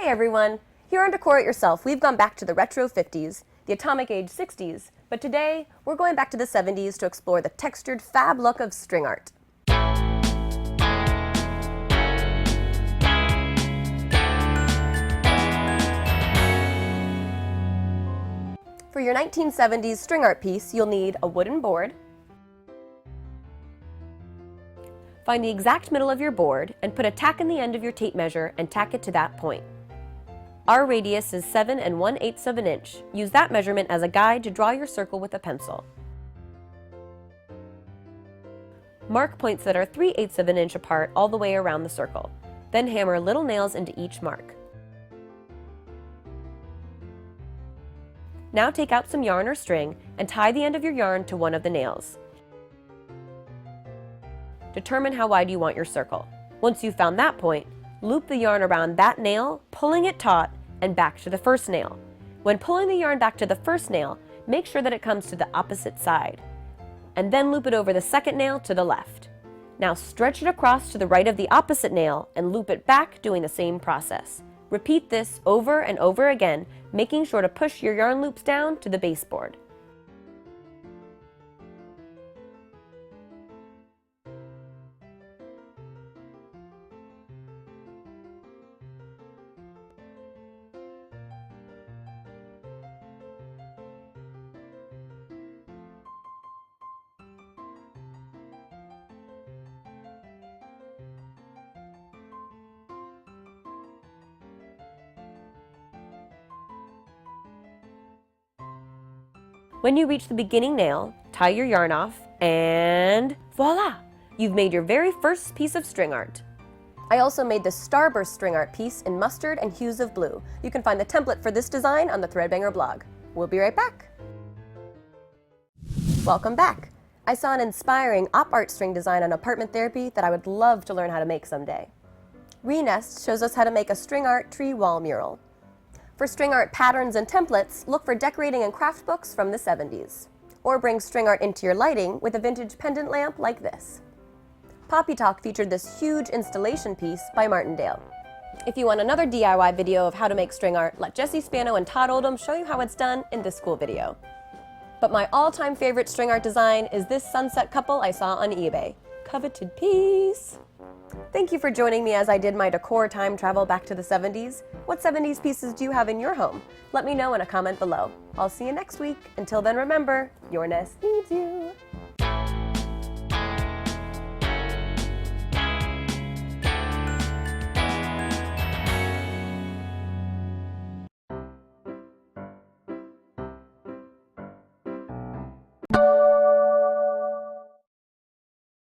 Hey everyone! Here on Decor It Yourself, we've gone back to the retro 50s, the atomic age 60s, but today we're going back to the 70s to explore the textured fab look of string art. For your 1970s string art piece, you'll need a wooden board. Find the exact middle of your board and put a tack in the end of your tape measure and tack it to that point. Our radius is 7 1/8 of an inch. Use that measurement as a guide to draw your circle with a pencil. Mark points that are 3/8 of an inch apart all the way around the circle. Then hammer little nails into each mark. Now take out some yarn or string and tie the end of your yarn to one of the nails. Determine how wide you want your circle. Once you've found that point, loop the yarn around that nail, pulling it taut, and back to the first nail. When pulling the yarn back to the first nail, make sure that it comes to the opposite side. And then loop it over the second nail to the left. Now stretch it across to the right of the opposite nail and loop it back, doing the same process. Repeat this over and over again, making sure to push your yarn loops down to the baseboard. When you reach the beginning nail, tie your yarn off, and voila! You've made your very first piece of string art. I also made the Starburst string art piece in mustard and hues of blue. You can find the template for this design on the Threadbanger blog. We'll be right back. Welcome back. I saw an inspiring op art string design on Apartment Therapy that I would love to learn how to make someday. Renest shows us how to make a string art tree wall mural. For string art patterns and templates, look for decorating and craft books from the 70s. Or bring string art into your lighting with a vintage pendant lamp like this. Poppy Talk featured this huge installation piece by Martindale. If you want another DIY video of how to make string art, let Jesse Spano and Todd Oldham show you how it's done in this cool video. But my all-time favorite string art design is this sunset couple I saw on eBay. Coveted piece! Thank you for joining me as I did my decor time travel back to the 70s. What 70s pieces do you have in your home? Let me know in a comment below. I'll see you next week. Until then, remember, your nest needs you.